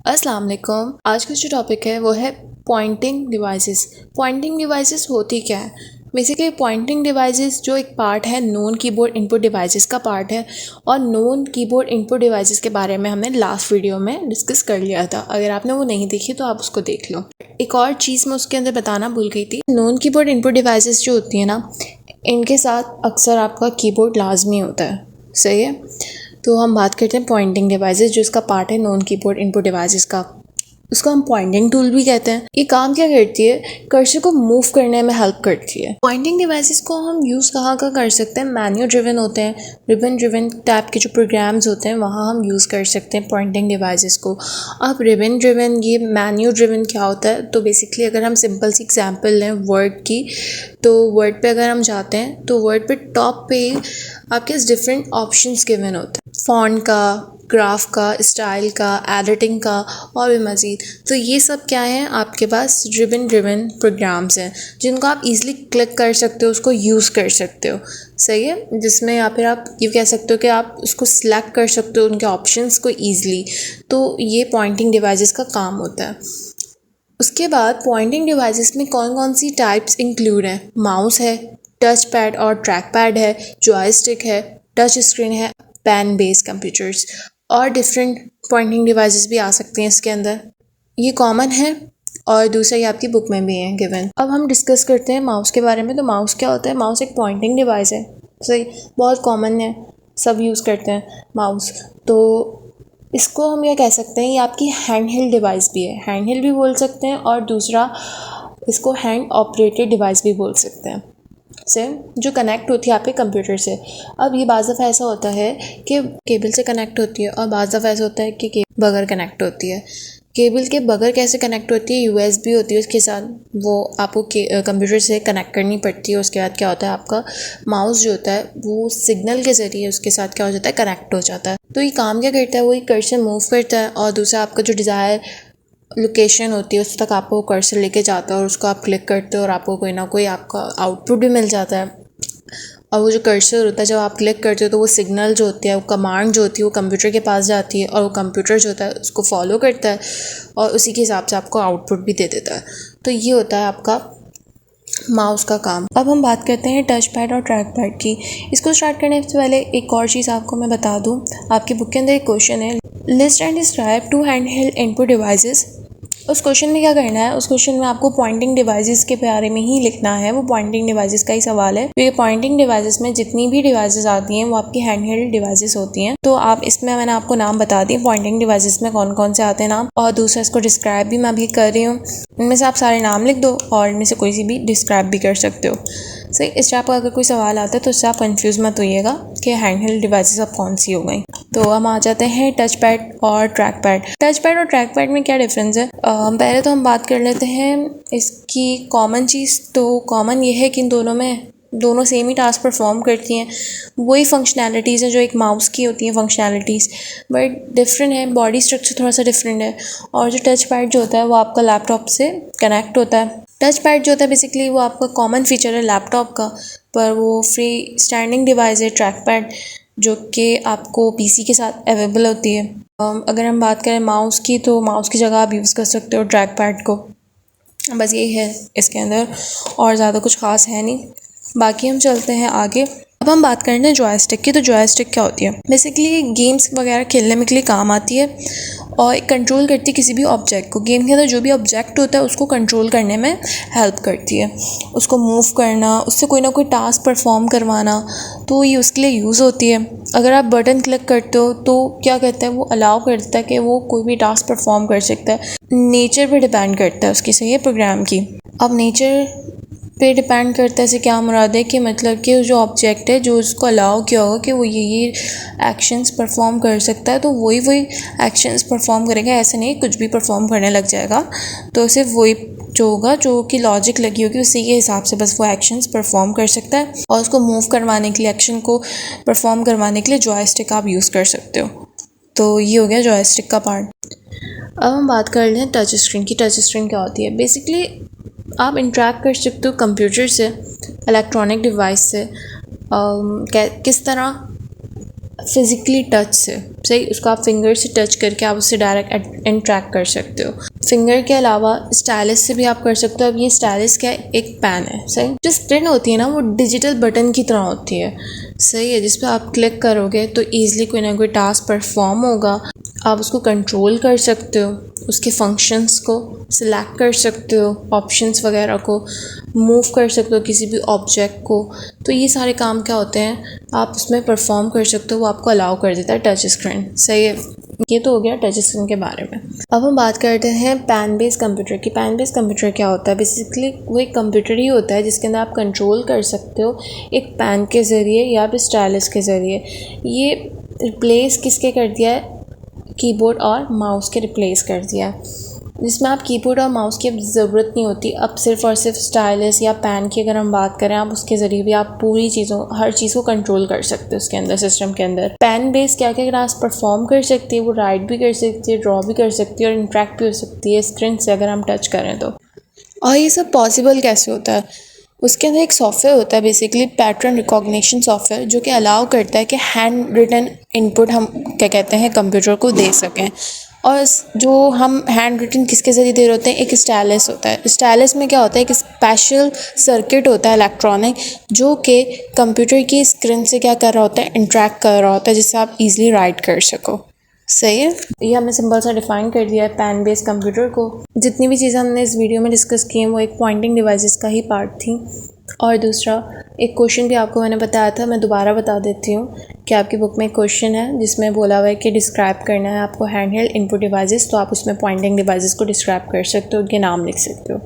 अस्सलाम वालेकुम। आज का जो टॉपिक है वो है पॉइंटिंग डिवाइसेस। पॉइंटिंग डिवाइसेस होती क्या है? बेसिकली पॉइंटिंग डिवाइसेस जो एक पार्ट है नॉन कीबोर्ड इनपुट डिवाइसेस का पार्ट है, और नॉन कीबोर्ड इनपुट डिवाइसेस के बारे में हमने लास्ट वीडियो में डिस्कस कर लिया था। अगर आपने वो नहीं देखी तो आप उसको देख लो। एक और चीज़ मैं उसके अंदर बताना भूल गई थी, नॉन कीबोर्ड इनपुट डिवाइसेस जो होती है ना, इनके साथ अक्सर आपका कीबोर्ड लाजमी होता है। सही है, तो हम बात करते हैं पॉइंटिंग डिवाइसेस जो इसका पार्ट है नॉन कीबोर्ड इनपुट डिवाइसेस का। उसको हम पॉइंटिंग टूल भी कहते हैं। ये काम क्या करती है? कर्सर को मूव करने में हेल्प करती है। पॉइंटिंग डिवाइसेस को हम यूज़ कहाँ कर सकते हैं? मैन्यू ड्रिवन होते हैं, रिबन ड्रिवन टाइप के जो प्रोग्राम्स होते हैं वहाँ हम यूज़ कर सकते हैं पॉइंटिंग डिवाइसेस को। अब रिबन ड्रिवन, ये मैन्यू ड्रिवन क्या होता है? तो बेसिकली अगर हम सिंपल सी एग्जांपल लें वर्ड की, तो वर्ड पे अगर हम जाते हैं तो वर्ड पे टॉप पे आपके डिफरेंट ऑप्शंस गिवन होते हैं, फॉन्ट का, ग्राफ का, स्टाइल का, एडिटिंग का और भी मज़ीद। तो ये सब क्या है? आपके पास रिबन ड्रिवन प्रोग्राम्स हैं जिनको आप इजीली क्लिक कर सकते हो, उसको यूज़ कर सकते हो। सही है, जिसमें या फिर आप ये कह सकते हो कि आप उसको सिलेक्ट कर सकते हो उनके ऑप्शंस को ईज़िली। तो ये पॉइंटिंग डिवाइसेस का काम होता है। उसके बाद पॉइंटिंग डिवाइसेस में कौन कौन सी टाइप्स इंक्लूड हैं? माउस है, टच पैड और ट्रैक पैड है, जॉयस्टिक है, टच स्क्रीन है, पेन बेस्ड कंप्यूटर्स और डिफरेंट पॉइंटिंग डिवाइसेस भी आ सकते हैं इसके अंदर। ये कॉमन है और दूसरा ये आपकी बुक में भी है गिवन। अब हम डिस्कस करते हैं माउस के बारे में। तो माउस क्या होता है? माउस एक पॉइंटिंग डिवाइस है। सही, बहुत कॉमन है, सब यूज़ करते हैं माउस। तो इसको हम ये कह सकते हैं ये आपकी हैंड हेल्ड डिवाइस भी है, हैंड हेल्ड भी बोल सकते हैं, और दूसरा इसको हैंड ऑपरेटेड डिवाइस भी बोल सकते हैं, से जो कनेक्ट होती है आपके कंप्यूटर से। अब ये बाज़ दफ़ा ऐसा होता है कि केबल से कनेक्ट होती है और बाज़ दफ़ा ऐसा होता है कि केबल बगैर कनेक्ट होती है। केबल के बगैर कैसे कनेक्ट होती है? यूएसबी होती है उसके साथ, वो आपको कंप्यूटर से कनेक्ट करनी पड़ती है। उसके बाद क्या होता है, आपका माउस जो होता है वो सिग्नल के ज़रिए उसके साथ क्या हो जाता है, कनेक्ट हो जाता है। तो ये काम क्या करता है? वो एक कर्सर मूव करता है और दूसरा आपका जो डिज़ायर लोकेशन होती है उस तक आपको कर्सर लेके जाता है और उसको आप क्लिक करते हो और आपको कोई ना कोई आपका आउटपुट भी मिल जाता है। और वो जो कर्सर होता है जब आप क्लिक करते हो तो वो सिग्नल जो होती है, वो कमांड जो होती है वो कंप्यूटर के पास जाती है और वो कंप्यूटर जो होता है उसको फॉलो करता है और उसी के हिसाब से आपको आउटपुट भी दे देता है। तो ये होता है आपका माउस का काम। अब हम बात करते हैं टच पैड और ट्रैक पैड की। इसको स्टार्ट करने से पहले एक और चीज़ आपको मैं बता दूं, आपकी बुक के अंदर एक क्वेश्चन है, list and describe two hand held input devices. उस क्वेश्चन में क्या करना है? उस क्वेश्चन में आपको पॉइंटिंग डिवाइसेस के बारे में ही लिखना है। वो पॉइंटिंग डिवाइसेस का ही सवाल है। तो ये पॉइंटिंग डिवाइसेस में जितनी भी डिवाइसेस आती हैं वो आपकी हैंड हेल्ड डिवाइसेस होती हैं। तो आप इसमें मैंने आपको नाम बता दिए पॉइंटिंग डिवाइसेस में कौन कौन से आते हैं नाम, और दूसरा इसको डिस्क्राइब भी मैं अभी कर रही हूँ। इनमें से आप सारे नाम लिख दो और इनमें से कोई सी भी डिस्क्राइब भी कर सकते हो। सही, इस टाइप का अगर कोई सवाल आता है तो इससे आप कंफ्यूज मत होइएगा कि हैंड हेल्ड डिवाइसेस अब कौन सी हो गई। तो हम आ जाते हैं टच पैड और ट्रैक पैड। टच पैड और ट्रैक पैड में क्या डिफरेंस है? पहले तो हम बात कर लेते हैं इसकी कॉमन चीज़। तो कॉमन ये है कि इन दोनों सेम ही टास्क परफॉर्म करती हैं, वही फंक्शनैलिटीज़ हैं जो एक माउस की होती हैं फंक्शनैलिटीज़, बट डिफरेंट है, बॉडी स्ट्रक्चर थोड़ा सा डिफरेंट है। और जो टच पैड जो होता है वो आपका लैपटॉप से कनेक्ट होता है। टच पैड जो होता है बेसिकली वो आपका कॉमन फीचर है लैपटॉप का, पर वो फ्री स्टैंडिंग डिवाइस है ट्रैक पैड, जो कि आपको पीसी के साथ अवेलेबल होती है। अगर हम बात करें माउस की, तो माउस की जगह आप यूज़ कर सकते हो ट्रैक पैड को। बस यही है इसके अंदर, और ज़्यादा कुछ ख़ास है नहीं। बाकी हम चलते हैं आगे। अब हम बात करते हैं जॉयस्टिक की। तो जॉयस्टिक क्या होती है? बेसिकली गेम्स वगैरह खेलने के लिए काम आती है और कंट्रोल करती है किसी भी ऑब्जेक्ट को। गेम के अंदर जो भी ऑब्जेक्ट होता है उसको कंट्रोल करने में हेल्प करती है, उसको मूव करना, उससे कोई ना कोई टास्क परफॉर्म करवाना, तो ये उसके लिए यूज़ होती है। अगर आप बटन क्लिक करते हो तो क्या कहता है, वो अलाउ करता है कि वो कोई भी टास्क परफॉर्म कर सकता है। नेचर पर डिपेंड करता है उसकी, सही है, प्रोग्राम की। अब नेचर पे डिपेंड करता है, से क्या मुराद है कि मतलब कि जो ऑब्जेक्ट है जो उसको अलाउ किया होगा कि वो ये एक्शंस परफॉर्म कर सकता है, तो वही एक्शंस परफॉर्म करेगा। ऐसे नहीं कुछ भी परफॉर्म करने लग जाएगा, तो सिर्फ वही जो होगा जो कि लॉजिक लगी होगी उसी के हिसाब से बस वो एक्शंस परफॉर्म कर सकता है। और उसको मूव करवाने के लिए, एक्शन को परफॉर्म करवाने के लिए जॉयस्टिक आप यूज़ कर सकते हो। तो ये हो गया जॉयस्टिक का पार्ट। अब हम बात कर लें टच स्क्रीन की। टच स्क्रीन क्या होती है? बेसिकली आप इंटरेक्ट कर सकते हो कंप्यूटर से, इलेक्ट्रॉनिक डिवाइस से, किस तरह? फिज़िकली टच से। सही, उसको आप फिंगर से टच करके आप उससे डायरेक्ट इंट्रैक्ट कर सकते हो। फिंगर के अलावा स्टाइलस से भी आप कर सकते हो। अब ये स्टाइलस क्या है, एक पेन है, सही। जो स्क्रीन होती है ना वो डिजिटल बटन की तरह होती है, सही है, जिस पर आप क्लिक करोगे तो ईज़िली कोई ना कोई टास्क परफॉर्म होगा। आप उसको कंट्रोल कर सकते हो, उसके फंक्शंस को सिलेक्ट कर सकते हो, ऑप्शंस वगैरह को मूव कर सकते हो, किसी भी ऑब्जेक्ट को। तो ये सारे काम क्या होते हैं, आप उसमें परफॉर्म कर सकते हो, वो आपको अलाउ कर देता है टच स्क्रीन, सही है। ये तो हो गया टच स्क्रीन के बारे में। अब हम बात करते हैं पेन बेस्ड कंप्यूटर की। पेन बेस्ड कंप्यूटर क्या होता है, बेसिकली वो एक कंप्यूटर ही होता है जिसके अंदर आप कंट्रोल कर सकते हो एक पेन के ज़रिए या फिर स्टाइलस के ज़रिए। ये रिप्लेस किसके कर दिया है, कीबोर्ड और माउस के रिप्लेस कर दिया है, जिसमें आप कीबोर्ड और माउस की अब ज़रूरत नहीं होती। अब सिर्फ और सिर्फ स्टाइलस या पेन की अगर हम बात करें, आप उसके ज़रिए भी आप पूरी चीज़ों हर चीज़ को कंट्रोल कर सकते हो उसके अंदर, सिस्टम के अंदर। पेन बेस क्या क्या क्लास परफॉर्म कर सकती है, वो राइट भी कर सकती है, ड्रॉ भी कर सकती है और इंट्रैक्ट भी हो सकती है स्क्रीन से अगर हम टच करें तो। और ये सब पॉसिबल कैसे होता है, उसके अंदर एक सॉफ्टवेयर होता है बेसिकली पैटर्न रिकॉग्निशन सॉफ्टवेयर, जो कि अलाउ करता है कि हैंड रिटन इनपुट हम क्या कहते हैं कंप्यूटर को दे सकें। और जो हम हैंड रिटन किसके ज़रिए दे रहे होते हैं, एक स्टाइलस होता है। स्टाइलस में क्या होता है, एक स्पेशल सर्किट होता है इलेक्ट्रॉनिक, जो कि कंप्यूटर की स्क्रीन से क्या कर रहा होता है, इंट्रैक्ट कर रहा होता है, जिससे आप इजीली राइट कर सको, सही है। ये हमने सिंपल सा डिफाइन कर दिया है पेन बेस्ड कंप्यूटर को। जितनी भी चीज़ें हमने इस वीडियो में डिस्कस की हैं वो एक पॉइंटिंग डिवाइसेस का ही पार्ट थी। और दूसरा एक क्वेश्चन भी आपको मैंने बताया था, मैं दोबारा बता देती हूँ कि आपकी बुक में एक क्वेश्चन है जिसमें बोला हुआ है कि डिस्क्राइब करना है आपको हैंड हेल्ड इनपुट डिवाइसेस, तो आप उसमें पॉइंटिंग डिवाइसेस को डिस्क्राइब कर सकते हो, उनके नाम लिख सकते हो।